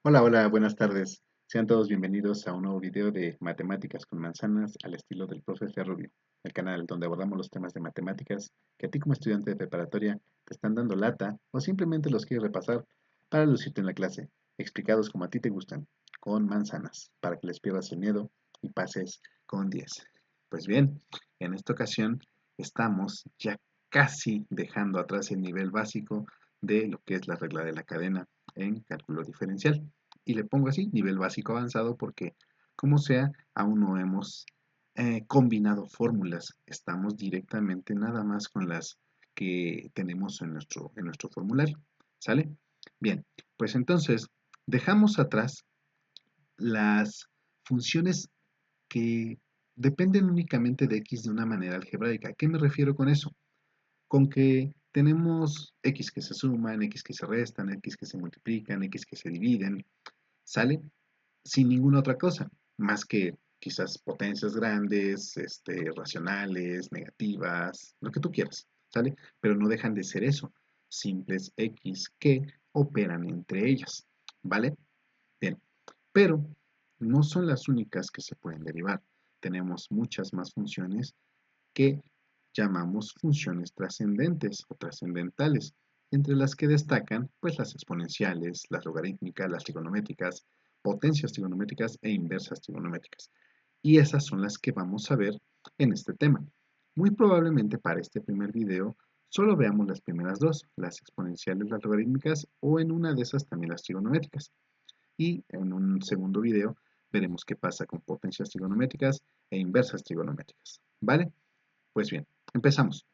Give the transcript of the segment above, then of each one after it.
Hola, hola, buenas tardes. Sean todos bienvenidos a un nuevo video de Matemáticas con Manzanas al estilo del profe Rubio, el canal donde abordamos los temas de matemáticas que a ti como estudiante de preparatoria te están dando lata o simplemente los quieres repasar para lucirte en la clase, explicados como a ti te gustan, con manzanas, para que les pierdas el miedo y pases con 10. Pues bien, en esta ocasión estamos ya casi dejando atrás el nivel básico de lo que es la regla de la cadena en cálculo diferencial. Y le pongo así, nivel básico avanzado, porque como sea, aún no hemos combinado fórmulas. Estamos directamente nada más con las que tenemos en nuestro formulario. ¿Sale? Bien, pues entonces dejamos atrás las funciones que dependen únicamente de x de una manera algebraica. ¿A qué me refiero con eso? Con que tenemos x que se suman, x que se restan, x que se multiplican, x que se dividen, ¿sale? Sin ninguna otra cosa, más que quizás potencias grandes, racionales, negativas, lo que tú quieras, ¿sale? Pero no dejan de ser eso, simples x que operan entre ellas, ¿vale? Bien, pero no son las únicas que se pueden derivar. Tenemos muchas más funciones que llamamos funciones trascendentes o trascendentales, entre las que destacan pues las exponenciales, las logarítmicas, las trigonométricas, potencias trigonométricas e inversas trigonométricas. Y esas son las que vamos a ver en este tema. Muy probablemente para este primer video solo veamos las primeras dos, las exponenciales, las logarítmicas o en una de esas también las trigonométricas. Y en un segundo video veremos qué pasa con potencias trigonométricas e inversas trigonométricas. ¿Vale? Pues bien, empezamos.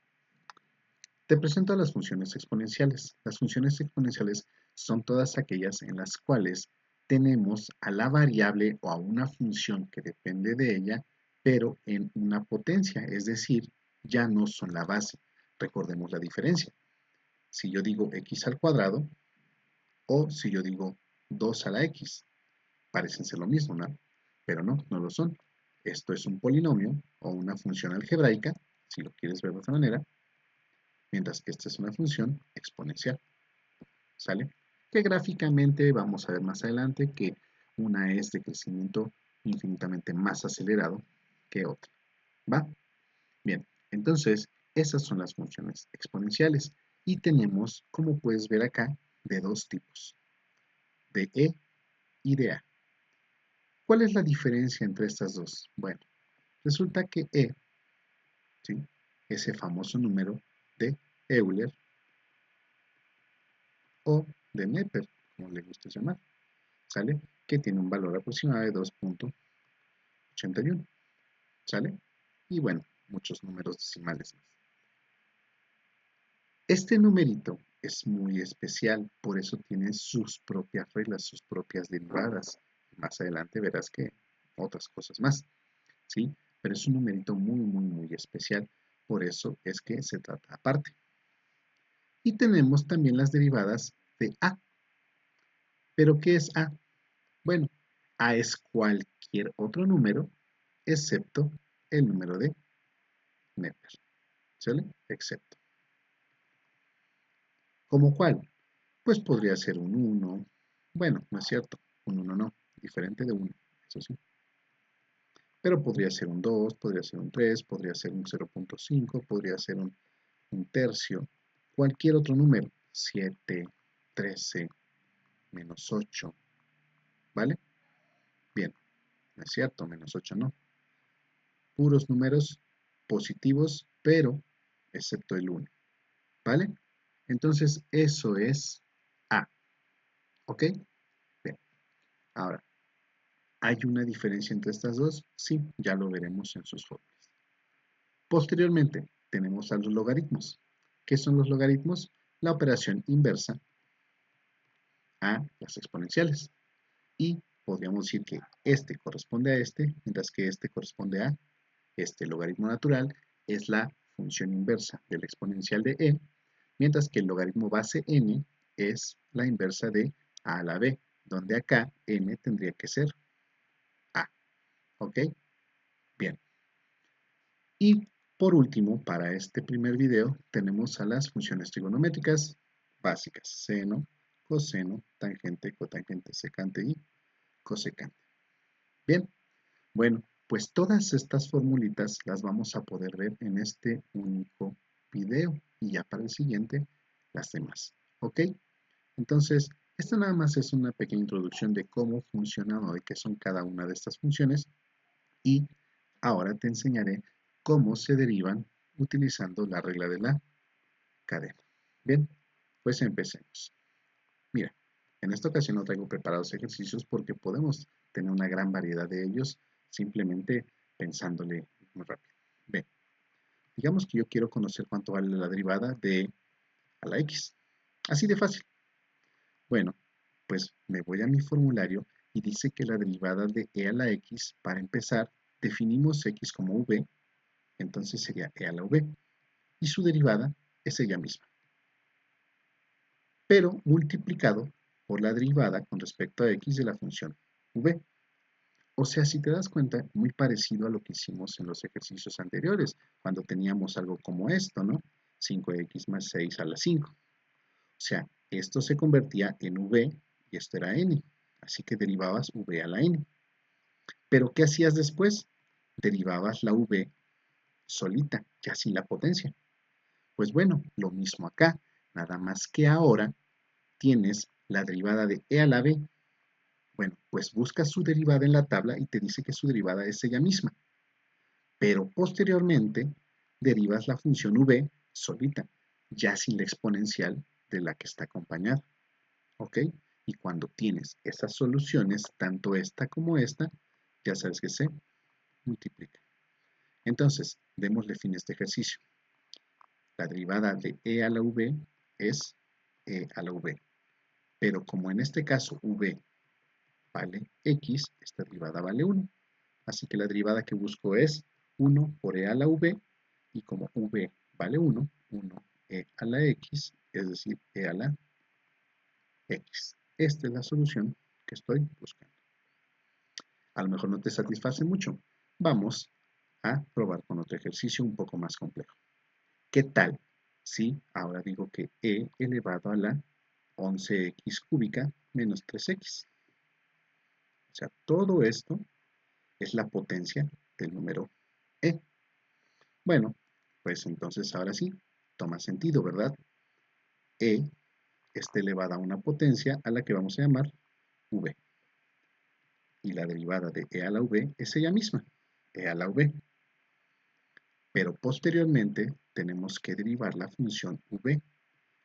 Te presento las funciones exponenciales. Las funciones exponenciales son todas aquellas en las cuales tenemos a la variable o a una función que depende de ella, pero en una potencia, es decir, ya no son la base. Recordemos la diferencia. Si yo digo x al cuadrado o si yo digo 2 a la x, parecen ser lo mismo, ¿no? Pero no, no lo son. Esto es un polinomio o una función algebraica, si lo quieres ver de otra manera, mientras que esta es una función exponencial, ¿sale? Que gráficamente vamos a ver más adelante que una es de crecimiento infinitamente más acelerado que otra, ¿va? Bien, entonces esas son las funciones exponenciales y tenemos, como puedes ver acá, de dos tipos, de e y de a. ¿Cuál es la diferencia entre estas dos? Bueno, resulta que e, ¿sí?, ese famoso número de Euler o de Neper, como le gusta llamar, ¿sale? Que tiene un valor aproximado de 2.81, ¿sale? Y bueno, muchos números decimales más. Este numerito es muy especial, por eso tiene sus propias reglas, sus propias derivadas. Más adelante verás que otras cosas más, ¿sí? Pero es un numerito muy, muy, muy especial, por eso es que se trata aparte. Y tenemos también las derivadas de a. ¿Pero qué es a? Bueno, a es cualquier otro número excepto el número de Neper, ¿sale? Excepto. ¿Cómo cuál? Pues podría ser un 1, bueno, no es cierto, un 1 no, diferente de 1, eso sí. Pero podría ser un 2, podría ser un 3, podría ser un 0.5, podría ser un tercio, cualquier otro número, 7, 13, -8, ¿vale? Bien, no es cierto, -8 no. Puros números positivos, pero excepto el 1, ¿vale? Entonces, eso es A, ¿ok? Bien, ahora, ¿hay una diferencia entre estas dos? Sí, ya lo veremos en sus fórmulas. Posteriormente, tenemos a los logaritmos. ¿Qué son los logaritmos? La operación inversa a las exponenciales. Y podríamos decir que este corresponde a este, mientras que este corresponde a este logaritmo natural, es la función inversa de la exponencial de e, mientras que el logaritmo base n es la inversa de a la b, donde acá n tendría que ser a, ¿ok? Bien. Y por último, para este primer video, tenemos a las funciones trigonométricas básicas, seno, coseno, tangente, cotangente, secante y cosecante. Bien, bueno, pues todas estas formulitas las vamos a poder ver en este único video y ya para el siguiente las demás. ¿Ok? Entonces, esto nada más es una pequeña introducción de cómo funcionan o de qué son cada una de estas funciones y ahora te enseñaré cómo se derivan utilizando la regla de la cadena. Bien, pues empecemos. Mira, en esta ocasión no traigo preparados ejercicios porque podemos tener una gran variedad de ellos simplemente pensándole muy rápido. Bien, digamos que yo quiero conocer cuánto vale la derivada de a la x. Así de fácil. Bueno, pues me voy a mi formulario y dice que la derivada de e a la x, para empezar, definimos x como v, entonces sería e a la v, y su derivada es ella misma, pero multiplicado por la derivada con respecto a x de la función v. O sea, si te das cuenta, muy parecido a lo que hicimos en los ejercicios anteriores, cuando teníamos algo como esto, ¿no? 5x más 6 a la 5. O sea, esto se convertía en v y esto era n. Así que derivabas v a la n. Pero ¿qué hacías después? Derivabas la v solita, ya sin la potencia. Pues bueno, lo mismo acá, nada más que ahora tienes la derivada de e a la b. Bueno, pues buscas su derivada en la tabla y te dice que su derivada es ella misma. Pero posteriormente derivas la función v solita, ya sin la exponencial de la que está acompañada. ¿Ok? Y cuando tienes esas soluciones, tanto esta como esta, ya sabes que se multiplica. Entonces, démosle fin a este ejercicio. La derivada de e a la v es e a la v. Pero como en este caso v vale x, esta derivada vale 1. Así que la derivada que busco es 1 por e a la v, y como v vale 1, 1e a la x, es decir, e a la x. Esta es la solución que estoy buscando. A lo mejor no te satisface mucho. Vamos a probar con otro ejercicio un poco más complejo. ¿Qué tal si ahora digo que e elevado a la 11x cúbica menos 3x? O sea, todo esto es la potencia del número e. Bueno, pues entonces ahora sí, toma sentido, ¿verdad? E está elevada a una potencia a la que vamos a llamar v. Y la derivada de e a la v es ella misma, e a la v. Pero posteriormente tenemos que derivar la función v.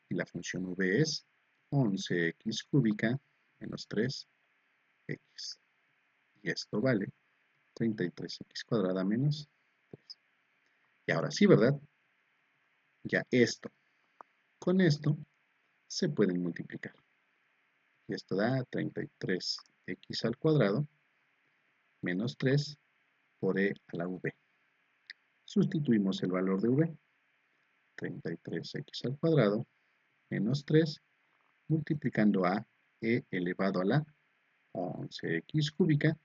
Y la función v es 11x cúbica menos 3x. Y esto vale 33x cuadrada menos 3. Y ahora sí, ¿verdad? Ya esto con esto se pueden multiplicar. Y esto da 33x al cuadrado menos 3 por e a la v. Sustituimos el valor de v. 33x al cuadrado menos 3 multiplicando a e elevado a la 11x cúbica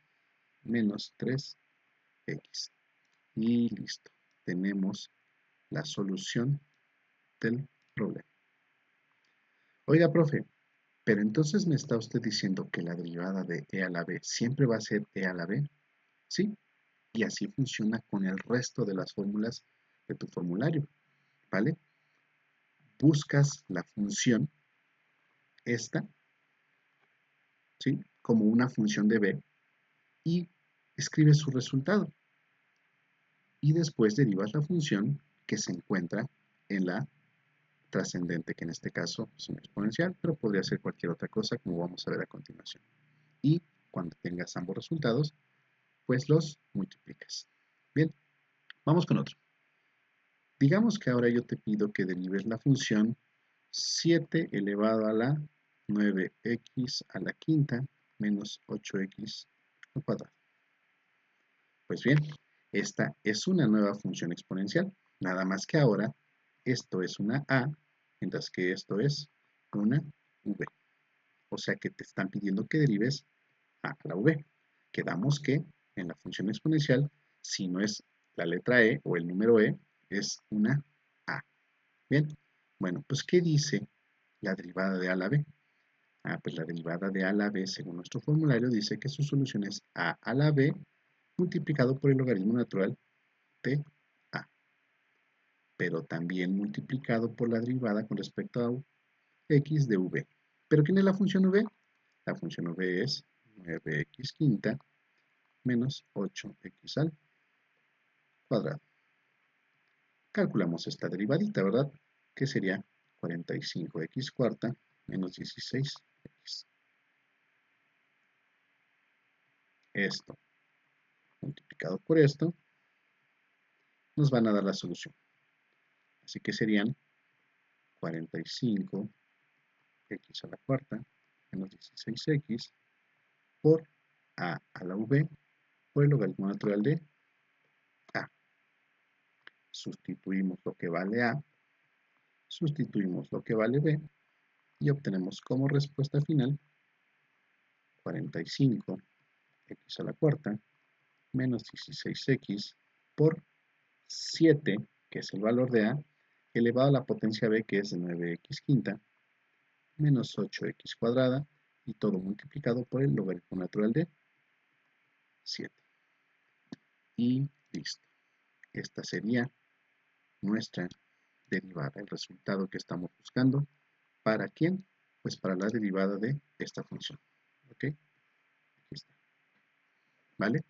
menos 3x. Y listo. Tenemos la solución del problema. Oiga, profe, pero entonces me está usted diciendo que la derivada de e a la b siempre va a ser e a la b. Sí, y así funciona con el resto de las fórmulas de tu formulario, ¿vale? Buscas la función esta, ¿sí? Como una función de b y escribes su resultado. Y después derivas la función que se encuentra en la trascendente, que en este caso es una exponencial, pero podría ser cualquier otra cosa, como vamos a ver a continuación. Y cuando tengas ambos resultados, pues los multiplicas. Bien, vamos con otro. Digamos que ahora yo te pido que derives la función 7 elevado a la 9x a la quinta menos 8x al cuadrado. Pues bien, esta es una nueva función exponencial, nada más que ahora esto es una a, mientras que esto es una v. O sea que te están pidiendo que derives a la v. Quedamos que en la función exponencial, si no es la letra e o el número e, es una a. Bien, bueno, pues ¿qué dice la derivada de a a la b? Pues la derivada de a a la b, según nuestro formulario, dice que su solución es a la b multiplicado por el logaritmo natural de a, pero también multiplicado por la derivada con respecto a x de v. ¿Pero quién es la función v? La función v es 9x quinta menos 8x al cuadrado. Calculamos esta derivadita, ¿verdad? Que sería 45x cuarta menos 16x. Esto multiplicado por esto nos van a dar la solución. Así que serían 45x a la cuarta menos 16x por a la v por el logaritmo natural de a. Sustituimos lo que vale a, sustituimos lo que vale b y obtenemos como respuesta final 45x a la cuarta menos 16x por 7, que es el valor de a, elevado a la potencia b, que es 9x quinta, menos 8x cuadrada, y todo multiplicado por el logaritmo natural de 7. Y listo. Esta sería nuestra derivada, el resultado que estamos buscando. ¿Para quién? Pues para la derivada de esta función. ¿Ok? Aquí está. ¿Vale?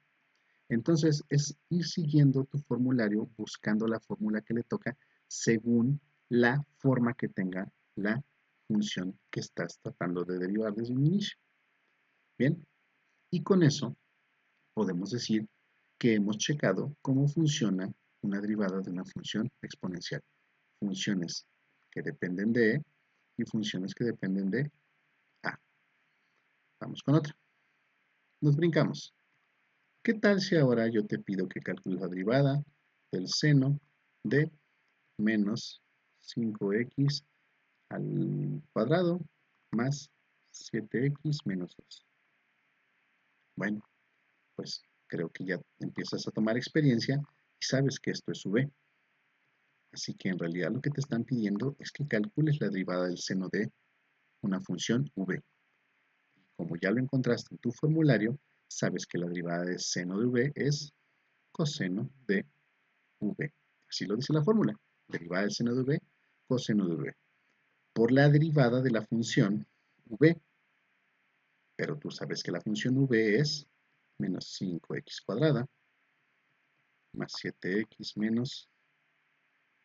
Entonces es ir siguiendo tu formulario, buscando la fórmula que le toca según la forma que tenga la función que estás tratando de derivar desde un inicio. Bien, y con eso podemos decir que hemos checado cómo funciona una derivada de una función exponencial. Funciones que dependen de e y funciones que dependen de a. Vamos con otra. Nos brincamos. ¿Qué tal si ahora yo te pido que calcules la derivada del seno de menos 5x al cuadrado más 7x menos 2? Bueno, pues creo que ya empiezas a tomar experiencia y sabes que esto es v. Así que en realidad lo que te están pidiendo es que calcules la derivada del seno de una función v. Como ya lo encontraste en tu formulario, sabes que la derivada del seno de v es coseno de v. Así lo dice la fórmula. Derivada del seno de v, coseno de v. Por la derivada de la función v. Pero tú sabes que la función v es menos 5x cuadrada más 7x menos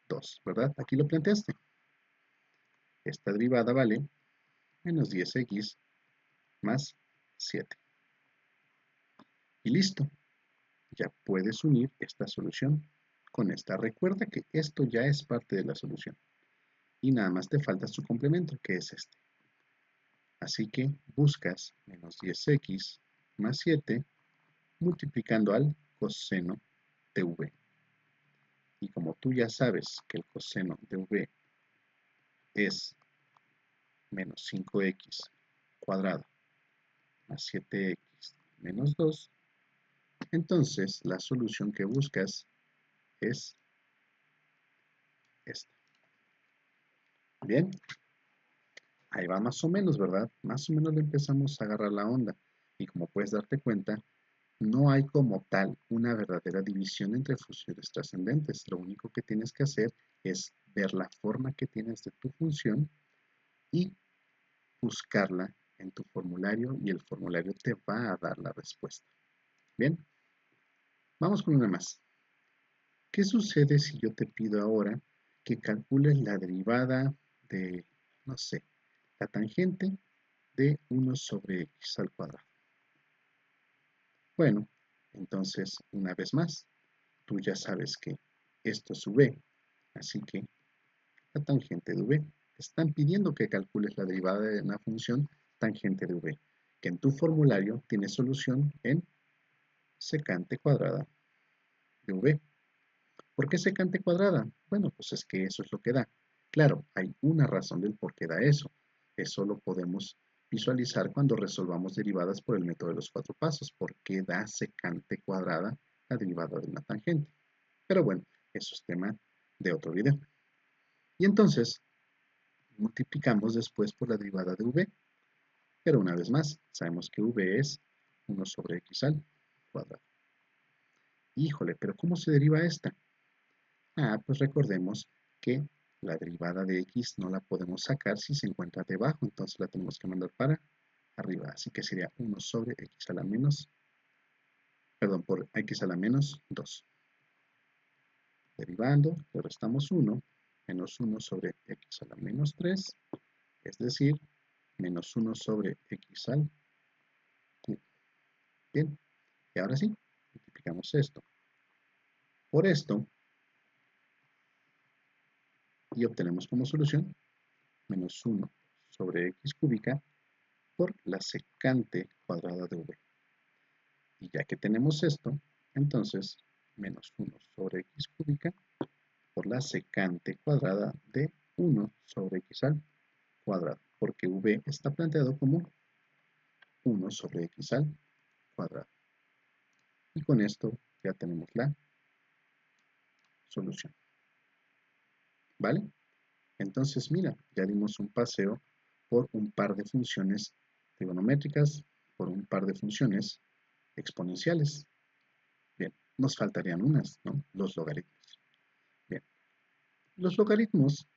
2, ¿verdad? Aquí lo planteaste. Esta derivada vale menos 10x más 7. Y listo. Ya puedes unir esta solución con esta. Recuerda que esto ya es parte de la solución. Y nada más te falta su complemento, que es este. Así que buscas menos 10x más 7 multiplicando al coseno de v. Y como tú ya sabes que el coseno de v es menos 5x cuadrado más 7x menos 2, entonces la solución que buscas es esta. Bien, ahí va más o menos, ¿verdad? Más o menos le empezamos a agarrar la onda. Y como puedes darte cuenta, no hay como tal una verdadera división entre funciones trascendentes. Lo único que tienes que hacer es ver la forma que tienes de tu función y buscarla en tu formulario y el formulario te va a dar la respuesta. Bien, vamos con una más. ¿Qué sucede si yo te pido ahora que calcules la derivada de, no sé, la tangente de 1 sobre x al cuadrado? Bueno, entonces, una vez más, tú ya sabes que esto es v, así que la tangente de v. Te están pidiendo que calcules la derivada de una función tangente de v, que en tu formulario tiene solución en secante cuadrada de v. ¿Por qué secante cuadrada? Bueno, pues es que eso es lo que da. Claro, hay una razón del por qué da eso. Eso lo podemos visualizar cuando resolvamos derivadas por el método de los 4 pasos. ¿Por qué da secante cuadrada la derivada de una tangente? Pero bueno, eso es tema de otro video. Y entonces, multiplicamos después por la derivada de v. Pero una vez más, sabemos que v es 1 sobre x al cuadrado. Híjole, pero ¿cómo se deriva esta? Pues recordemos que la derivada de x no la podemos sacar si se encuentra debajo, entonces la tenemos que mandar para arriba. Así que sería 1 sobre x a la menos, perdón, por x a la menos 2. Derivando, le restamos 1, menos 1 sobre x a la menos 3, es decir, menos 1 sobre x al cubo. Bien, y ahora sí, multiplicamos esto por esto y obtenemos como solución menos 1 sobre x cúbica por la secante cuadrada de v. Y ya que tenemos esto, entonces menos 1 sobre x cúbica por la secante cuadrada de 1 sobre x al cuadrado, porque v está planteado como 1 sobre x al cuadrado. Y con esto ya tenemos la solución. ¿Vale? Entonces, mira, ya dimos un paseo por un par de funciones trigonométricas, por un par de funciones exponenciales. Bien, nos faltarían unas, ¿no? Los logaritmos. Bien, los logaritmos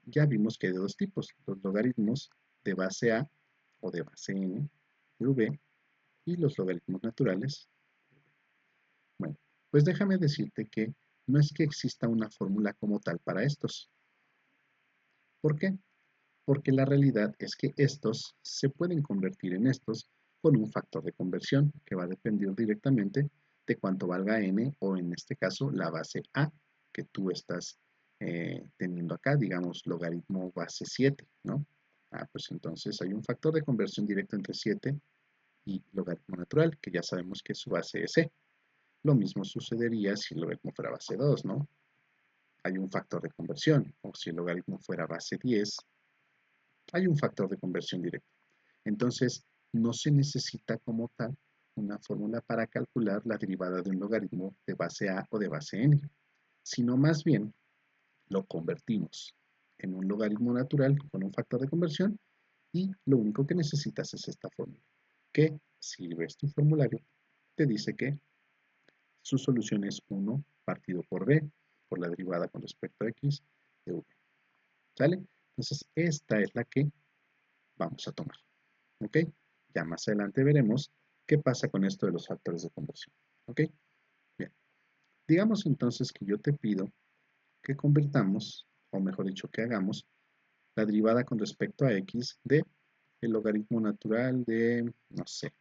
ya vimos que hay de dos tipos, los logaritmos de base A o de base N de V y los logaritmos naturales. Bueno, pues déjame decirte que no es que exista una fórmula como tal para estos. ¿Por qué? Porque la realidad es que estos se pueden convertir en estos con un factor de conversión que va a depender directamente de cuánto valga n o en este caso la base a que tú estás teniendo acá, digamos logaritmo base 7, ¿no? Pues entonces hay un factor de conversión directo entre 7 y logaritmo natural, que ya sabemos que su base es c. Lo mismo sucedería si el logaritmo fuera base 2, ¿no? Hay un factor de conversión, o si el logaritmo fuera base 10, hay un factor de conversión directo. Entonces, no se necesita como tal una fórmula para calcular la derivada de un logaritmo de base a o de base n, sino más bien lo convertimos en un logaritmo natural con un factor de conversión y lo único que necesitas es esta fórmula, que si ves tu formulario, te dice que su solución es 1 partido por b, por la derivada con respecto a x de v. ¿Sale? Entonces, esta es la que vamos a tomar. ¿Ok? Ya más adelante veremos qué pasa con esto de los factores de conversión. ¿Ok? Bien. Digamos entonces que yo te pido que convirtamos, o mejor dicho, que hagamos la derivada con respecto a x de el logaritmo natural de, no sé,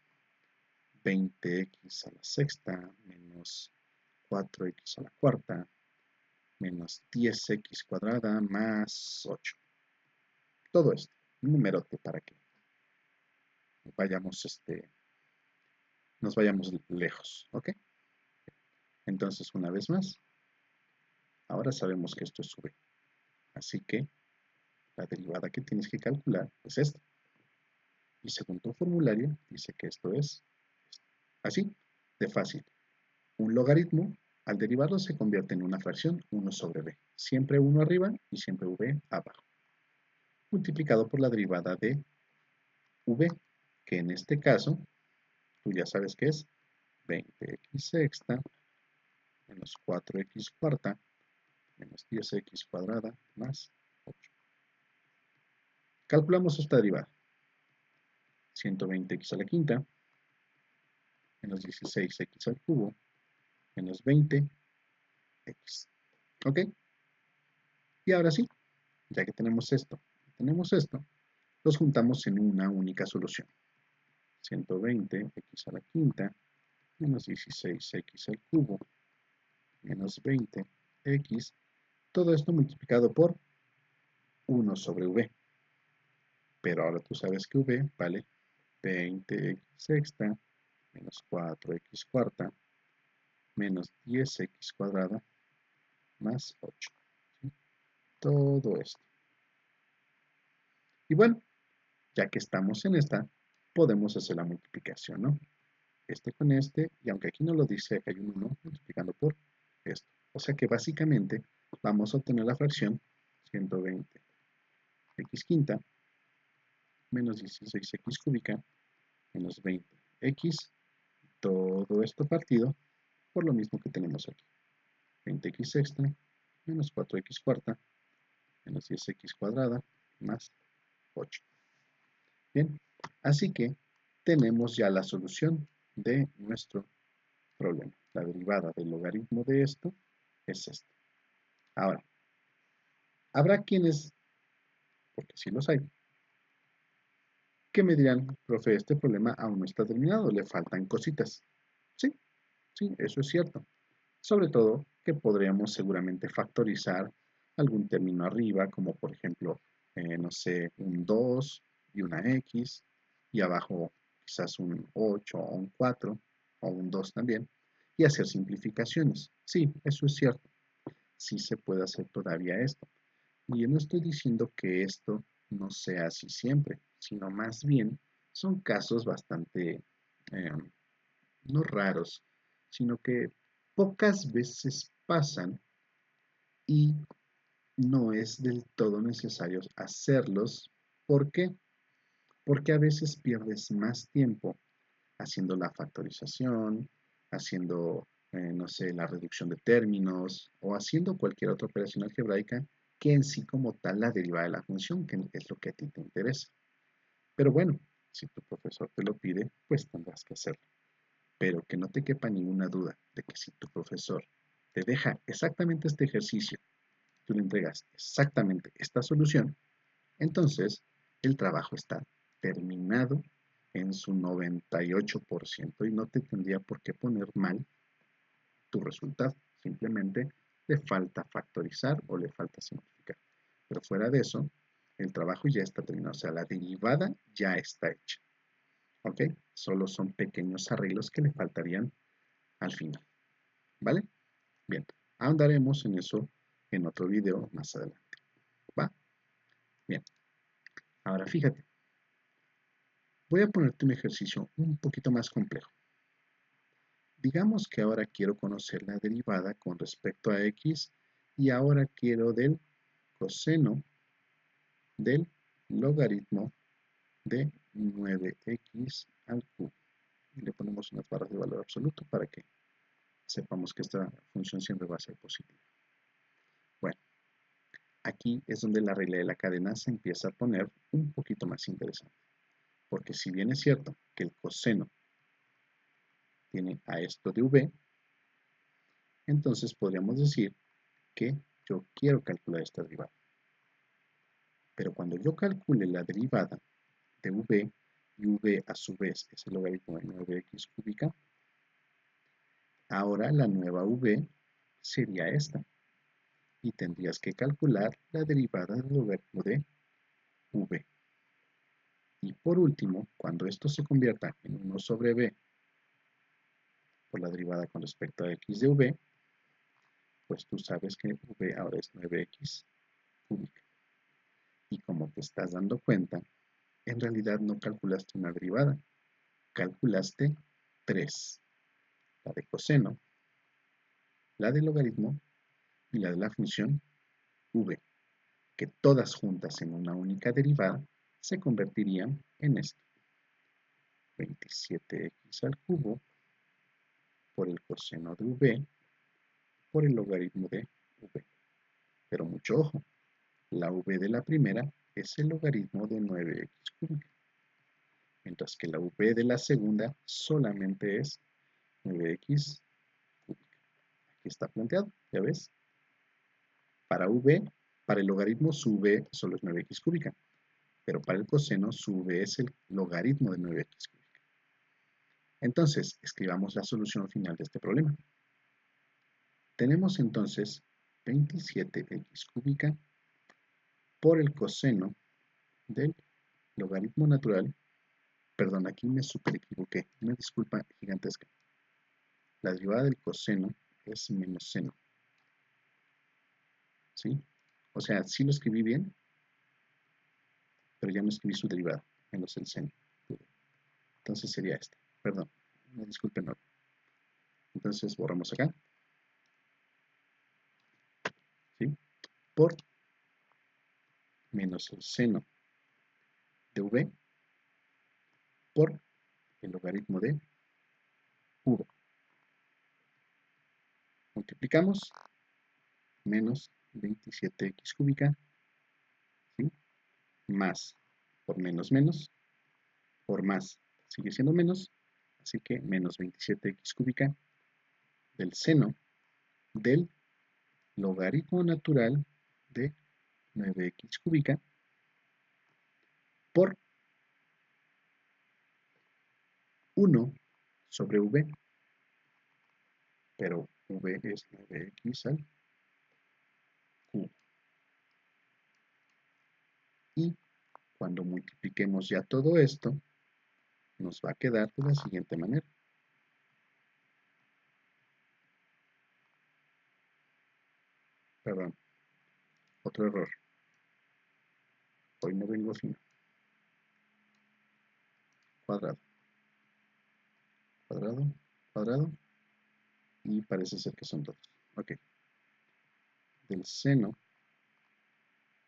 20x a la sexta menos 4x a la cuarta menos 10x cuadrada más 8. Todo esto, un numerote para que vayamos, nos vayamos lejos, ¿ok? Entonces, una vez más, ahora sabemos que esto es v. Así que la derivada que tienes que calcular es esta. Y según tu formulario, dice que esto es así, de fácil. Un logaritmo, al derivarlo, se convierte en una fracción 1 sobre v. Siempre 1 arriba y siempre v abajo. Multiplicado por la derivada de v, que en este caso, tú ya sabes que es 20x sexta menos 4x cuarta menos 10x cuadrada más 8. Calculamos esta derivada. 120x a la quinta menos 16x al cubo menos 20x. ¿Ok? Y ahora sí, ya que tenemos esto, los juntamos en una única solución. 120x a la quinta menos 16x al cubo menos 20x. Todo esto multiplicado por 1 sobre v. Pero ahora tú sabes que v vale 20x sexta menos 4x cuarta menos 10x cuadrada más 8. ¿Sí? Todo esto. Y bueno, ya que estamos en esta, podemos hacer la multiplicación, ¿no? Este con este, y aunque aquí no lo dice, acá hay un 1 multiplicando por esto. O sea que básicamente vamos a obtener la fracción 120x quinta menos 16x cúbica menos 20x, todo esto partido por lo mismo que tenemos aquí. 20x sexta menos 4x cuarta menos 10x cuadrada más 8. Bien, así que tenemos ya la solución de nuestro problema. La derivada del logaritmo de esto es esta. Ahora, habrá quienes, porque sí los hay, que me dirán, profe, este problema aún no está terminado, le faltan cositas. Sí, sí, eso es cierto. Sobre todo que podríamos seguramente factorizar algún término arriba, como por ejemplo, no sé, un 2 y una x, y abajo quizás un 8 o un 4 o un 2 también, y hacer simplificaciones. Sí, eso es cierto. Sí se puede hacer todavía esto. Y yo no estoy diciendo que esto no sea así siempre, sino más bien son casos bastante, no raros, sino que pocas veces pasan y no es del todo necesario hacerlos. ¿Por qué? Porque a veces pierdes más tiempo haciendo la factorización, haciendo, no sé, la reducción de términos o haciendo cualquier otra operación algebraica que en sí como tal la derivada de la función, que es lo que a ti te interesa. Pero bueno, si tu profesor te lo pide, pues tendrás que hacerlo. Pero que no te quepa ninguna duda de que si tu profesor te deja exactamente este ejercicio, tú le entregas exactamente esta solución, entonces el trabajo está terminado en su 98% y no te tendría por qué poner mal tu resultado. Simplemente le falta factorizar o le falta simplificar. Pero fuera de eso, el trabajo ya está terminado. O sea, la derivada ya está hecha. ¿Ok? Solo son pequeños arreglos que le faltarían al final. ¿Vale? Bien, ahondaremos en eso en otro video más adelante. ¿Va? Bien, ahora fíjate. Voy a ponerte un ejercicio un poquito más complejo. Digamos que ahora quiero conocer la derivada con respecto a x y ahora quiero del coseno del logaritmo de 9x al cubo. Y le ponemos unas barras de valor absoluto para que sepamos que esta función siempre va a ser positiva. Bueno, aquí es donde la regla de la cadena se empieza a poner un poquito más interesante. Porque si bien es cierto que el coseno tiene a esto de v, entonces podríamos decir que yo quiero calcular esta derivada. Pero cuando yo calcule la derivada de v, y v a su vez es el logaritmo de 9x cúbica, ahora la nueva v sería esta. Y tendrías que calcular la derivada del logaritmo de v. Y por último, cuando esto se convierta en 1 sobre v por la derivada con respecto a x de v, pues tú sabes que v ahora es 9x cúbica. Y como te estás dando cuenta, en realidad no calculaste una derivada, calculaste 3. La de coseno, la de logaritmo y la de la función v, que todas juntas en una única derivada se convertirían en esto. 27x al cubo por el coseno de v por el logaritmo de v. Pero mucho ojo, la v de la primera es el logaritmo de 9x cúbica, mientras que la v de la segunda solamente es 9x cúbica. Aquí está planteado, ¿ya ves? Para v, para el logaritmo su v solo es 9x cúbica, pero para el coseno su v es el logaritmo de 9x cúbica. Entonces, escribamos la solución final de este problema. Tenemos entonces 27x cúbica por el coseno del logaritmo natural. Perdón, aquí me super equivoqué, una disculpa gigantesca. La derivada del coseno es menos seno. ¿Sí? O sea, sí lo escribí bien, pero ya no escribí su derivada, menos el seno. Entonces sería esta. Perdón, una disculpa enorme. Entonces borramos acá. ¿Sí? Por menos el seno de v por el logaritmo de v. Multiplicamos menos 27x cúbica, ¿sí? Más por menos menos, por más sigue siendo menos, así que menos 27x cúbica del seno del logaritmo natural de 9x cúbica por 1 sobre v, pero v es 9x al cubo. Y cuando multipliquemos ya todo esto, nos va a quedar de la siguiente manera. Perdón, otro error. Hoy no vengo fino. Cuadrado, cuadrado, cuadrado. Y parece ser que son todos. Ok. Del seno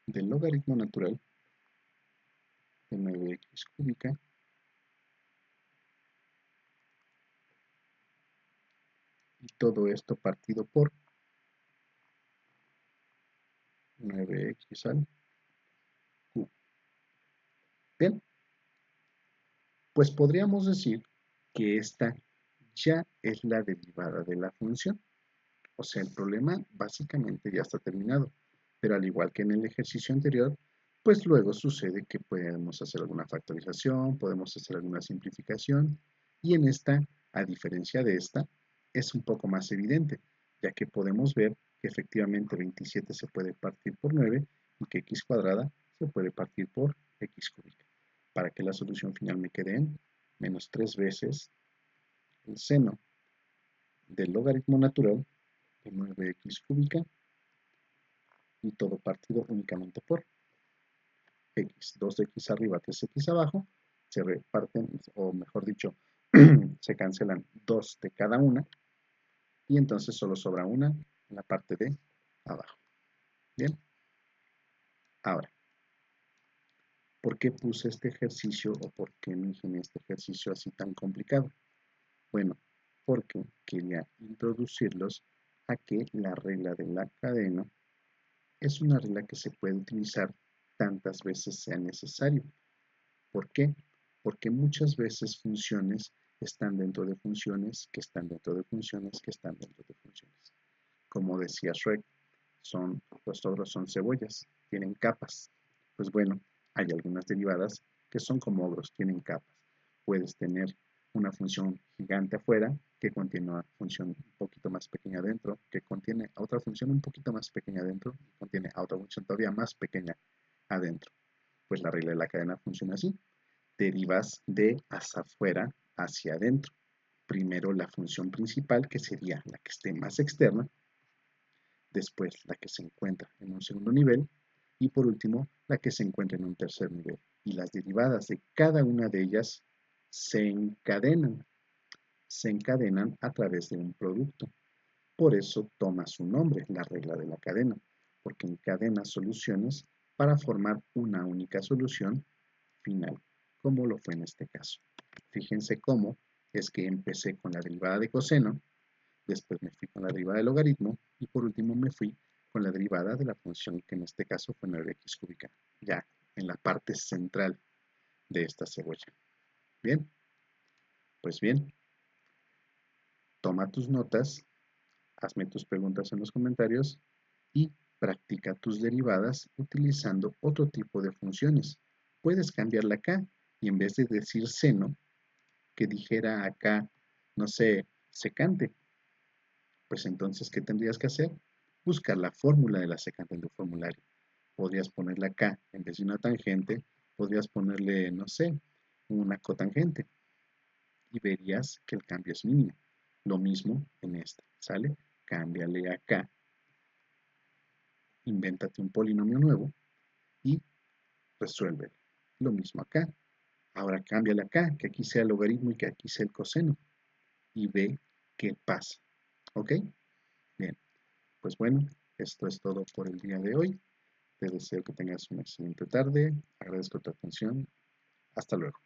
del logaritmo natural de 9x cúbica y todo esto partido por 9x al cubo. Bien, pues podríamos decir que esta ya es la derivada de la función. O sea, el problema básicamente ya está terminado. Pero al igual que en el ejercicio anterior, pues luego sucede que podemos hacer alguna factorización, podemos hacer alguna simplificación. Y en esta, a diferencia de esta, es un poco más evidente, ya que podemos ver que efectivamente 27 se puede partir por 9 y que x cuadrada se puede partir por x cúbica. Para que la solución final me quede en menos 3 veces el seno del logaritmo natural de 9x cúbica y todo partido únicamente por x. 2x arriba, 3x abajo, se reparten, o mejor dicho, se cancelan 2 de cada una y entonces solo sobra una en la parte de abajo. Bien, ahora, ¿por qué puse este ejercicio o por qué me ingenié este ejercicio así tan complicado? Bueno, porque quería introducirlos a que la regla de la cadena es una regla que se puede utilizar tantas veces sea necesario. ¿Por qué? Porque muchas veces funciones están dentro de funciones, que están dentro de funciones, que están dentro de funciones. Como decía Shrek, los ogros son cebollas, tienen capas. Pues bueno, hay algunas derivadas que son como ogros, tienen capas. Puedes tener una función gigante afuera que contiene una función un poquito más pequeña adentro, que contiene otra función un poquito más pequeña adentro, y contiene otra función todavía más pequeña adentro. Pues la regla de la cadena funciona así. Derivas de hacia afuera hacia adentro. Primero la función principal, que sería la que esté más externa, después la que se encuentra en un segundo nivel y por último la que se encuentra en un tercer nivel. Y las derivadas de cada una de ellas se encadenan a través de un producto. Por eso toma su nombre, la regla de la cadena, porque encadena soluciones para formar una única solución final, como lo fue en este caso. Fíjense cómo es que empecé con la derivada de coseno, después me fui con la derivada del logaritmo y por último me fui con la derivada de la función que en este caso fue 9x cúbica, ya en la parte central de esta cebolla. Bien, pues bien, toma tus notas, hazme tus preguntas en los comentarios y practica tus derivadas utilizando otro tipo de funciones. Puedes cambiarla acá y en vez de decir seno, que dijera acá, no sé, secante. Pues entonces, ¿qué tendrías que hacer? Buscar la fórmula de la secante en tu formulario. Podrías ponerla acá, en vez de una tangente, podrías ponerle, no sé, una cotangente. Y verías que el cambio es mínimo. Lo mismo en esta, ¿sale? Cámbiale acá, invéntate un polinomio nuevo y resuelve. Lo mismo acá. Ahora cámbiale acá, que aquí sea el logaritmo y que aquí sea el coseno. Y ve qué pasa. ¿Ok? Bien. Pues bueno, esto es todo por el día de hoy. Te deseo que tengas una excelente tarde. Agradezco tu atención. Hasta luego.